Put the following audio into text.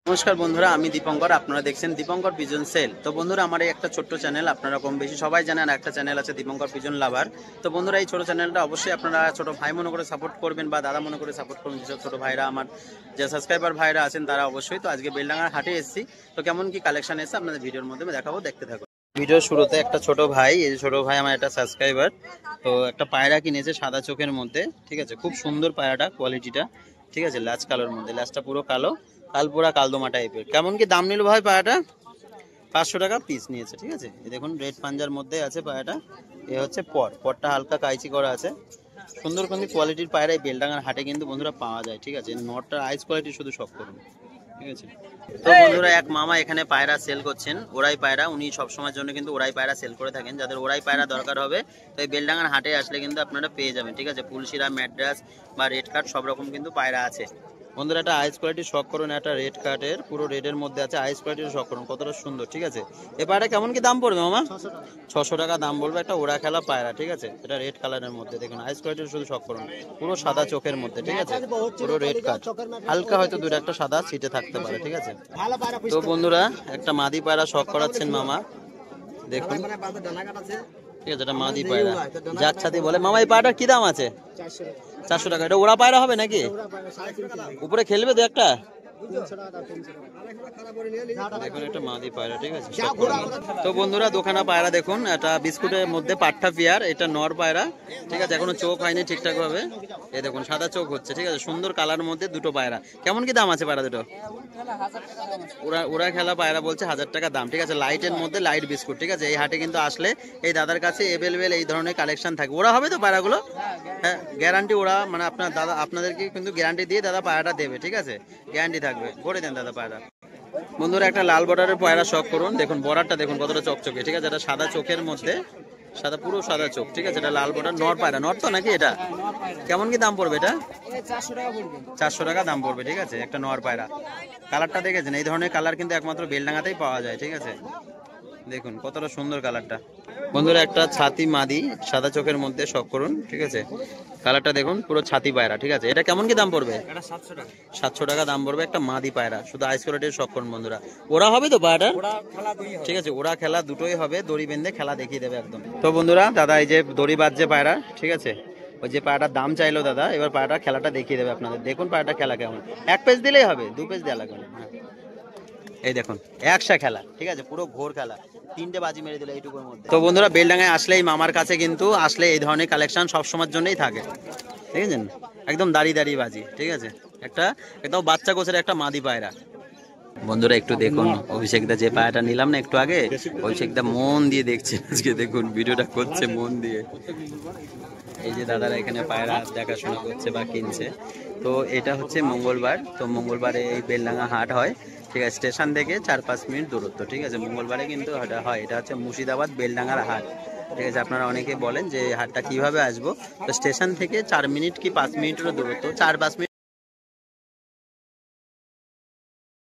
নমস্কার বন্ধুরা, আমি দীপঙ্কর। আপনারা দেখছেন দীপঙ্কর পিজন সেল। তো বন্ধুরা, আমার এই একটা ছোট্ট চ্যানেল, আপনারা কম বেশি সবাই জানেন একটা চ্যানেল আছে দীপঙ্কর পিজন লাভার। তো বন্ধুরা, এই ছোট চ্যানেলটা অবশ্যই আপনারা ছোট ভাই মনে করে সাপোর্ট করবেন বা দাদা মনে করে সাপোর্ট করবেন। যেসব ছোট ভাইরা আমার যে সাবস্ক্রাইবার ভাইরা আছেন তারা অবশ্যই। তো আজকে বেলডাঙ্গার হাটে এসেছি, তো কেমন কি কালেকশন এসেছে আপনাদের ভিডিওর মধ্যে দেখাবো, দেখতে থাকুন। ভিডিওর শুরুতে একটা ছোট ভাই, এই যে ছোট ভাই আমার একটা সাবস্ক্রাইবার, তো একটা পায়রা কিনেছে সাদা চোখের মধ্যে। ঠিক আছে, খুব সুন্দর পায়রাটা, কোয়ালিটিটা ঠিক আছে। ল্যাচ কালোর মধ্যে, ল্যাচটা পুরো কালো, কালপুরা কালদমা টাইপের। কেমন কি দাম নিল ভাই পায়রাটা? 500 টাকা পিস নিয়েছে। ঠিক আছে, এই দেখুন রেড পাঞ্জার মধ্যে আছে পায়রাটা। এ হচ্ছে পরটা হালকা কাইচি করা আছে। সুন্দর কিন্তু কোয়ালিটির পায়রা এই বেলডাঙ্গার হাটে কিন্তু বন্ধুরা পাওয়া যায়। ঠিক আছে, নটটার আইস কোয়ালিটি শুধু শখ করুন। ঠিক আছে, তো বন্ধুরা এক মামা এখানে পায়রা সেল করছেন, ওরাই পায়রা। উনি সবসময়ের জন্য কিন্তু ওরাই পায়রা সেল করে থাকেন। যাদের ওরাই পায়রা দরকার হবে তো এই বেলডাঙ্গার হাটে আসলে কিন্তু আপনারা পেয়ে যাবেন। ঠিক আছে, ফুলশিরা, ম্যাড্রাস বা রেড কার্ড সব রকম কিন্তু পায়রা আছে। বন্ধুরা, একটা আইস কোয়ালিটি শখ করুন। একটা রেড কার্ডের, পুরো রেডের মধ্যে আছে, আইস কোয়ালিটির শখ করুন, কতটা সুন্দর। ঠিক আছে, এই পায়রা কেমন কি দাম পড়বে মামা? 600 টাকা দাম বলবে। একটা ওরা খেলা পায়রা। ঠিক আছে, এটা রেড কালারের মধ্যে, দেখুন আইস কোয়ালিটির শুধু শখ করুন, পুরো সাদা চোখের মধ্যে। ঠিক আছে, পুরো রেড কার্ড, হালকা হয়তো দুটো একটা সাদা সিটে থাকতে পারে। ঠিক আছে, তো বন্ধুরা একটা মাদি পায়রা শখ করাচ্ছেন মামা, দেখুন। ঠিক আছে, এটা মাদি পায়রা, যাক ছাতি বলে। মামা এই পায়রাটার কি দাম আছে? 400 টাকা। এটা ওরা পায়রা হবে নাকি? উপরে খেলবে দু একটা? দেখুন একটা মাদি পায়রা। ঠিক আছে, তো বন্ধুরা দোকানা পায়রা দেখুন, এটা বিস্কুটের মধ্যে পাট্টা পিয়ার, এটা নর পায়রা। ঠিক আছে, এখনো চোখ হয়নি ঠিকঠাক ভাবে। এই দেখুন সাদা চোখ হচ্ছে। ঠিক আছে, সুন্দর কালার মধ্যে দুটো পায়রা। কেমন কি দাম আছে পায়রা দুটো? ওরা খেলা পায়রা বলছে 1000 টাকা দাম। ঠিক আছে, লাইটের মধ্যে লাইট বিস্কুট। ঠিক আছে, এই হাটে কিন্তু আসলে এই দাদার কাছে এভেলেবেল এই ধরনের কালেকশন থাকে। ওরা হবে তো পায়রাগুলো? হ্যাঁ, গ্যারান্টি। ওরা মানে আপনার দাদা আপনাদেরকে কিন্তু গ্যারান্টি দিয়ে দাদা পায়রাটা দেবে। ঠিক আছে, গ্যারান্টি থাকবে, ভরে দেন দাদা পায়রা। বন্ধুরা একটা লাল বর্ডারের পায়রা শখ করুন, দেখুন বর্ডারটা দেখুন কতটা চকচকে। ঠিক আছে, এটা সাদা চোখের মধ্যে, সাদা পুরো সাদা চোখ। ঠিক আছে, এটা লাল বর্ডার, নর পায়রা। নর তো নাকি এটা? কেমন কি দাম পড়বে এটা? 400 টাকা দাম পড়বে। ঠিক আছে, একটা নর পায়রা। কালারটা দেখেছেন? এই ধরনের কালার কিন্তু একমাত্র বেলডাঙ্গাতেই পাওয়া যায়। ঠিক আছে, দেখুন কতটা সুন্দর কালারটা। বন্ধুরা একটা ছাতি মাদি সাদা চোখের মধ্যে শখ করুন। ঠিক আছে, কালারটা দেখুন, পুরো ছাতি পায়রা। ঠিক আছে, এটা কেমন কি দাম পড়বে? 700 টাকা দাম পড়বে, একটা মাদি পায়রা। শুধু আইস কোয়ালিটির শখ করুন বন্ধুরা। ওরা হবে তো পায়রাটার? ঠিক আছে, ওরা খেলা দুটোই হবে, দড়ি বেঁধে খেলা দেখিয়ে দেবে একদম। তো বন্ধুরা দাদা এই যে দড়ি বাঁধছে পায়রা। ঠিক আছে, ওই যে পায়রাটার দাম চাইলো দাদা, এবার পায়রাটার খেলাটা দেখিয়ে দেবে আপনাদের। দেখুন পায়রাটার খেলা কেমন। 1 পেজ দিলেই হবে, 2 পেজ দেওয়া লাগবে না। হ্যাঁ, এই দেখুন একসা খেলা। ঠিক আছে, পুরো ঘোর খেলা, 3টে বাজি মেরে দিল এইটুকুর মধ্যে। তো বন্ধুরা বেলডাঙ্গায় আসলেই মামার কাছে কিন্তু আসলে এই ধরনের কালেকশন সবসময়ের জন্যই থাকে। ঠিক আছে, একদম দাঁড়িয়ে দাঁড়িয়ে বাজি। ঠিক আছে, একটা একদম বাচ্চা গোছের একটা মাদি পায়রা। বন্ধুরা একটু দেখুন, অভিষেকদা যে পায়রাটা নিলাম না একটু আগে, অভিষেকদা মন দিয়ে দেখছে আজকে। দেখুন ভিডিওটা করছে মন দিয়ে। এই যে দাদারা এখানে পায়রা দেখাশোনা করছে বা কিনছে। তো এটা হচ্ছে মঙ্গলবার, তো মঙ্গলবারে এই বেলডাঙ্গা হাট হয়। ঠিক আছে, স্টেশন থেকে 4-5 মিনিট দূরত্ব। ঠিক আছে, মঙ্গলবারে কিন্তু এটা হয়। এটা হচ্ছে মুর্শিদাবাদ বেলডাঙ্গার হাট। ঠিক আছে, আপনারা অনেকে বলেন যে হাটটা কিভাবে আসবো, তো স্টেশন থেকে 4 মিনিট কি 5 মিনিটেরও দূরত্ব, 4-5 মিনিট।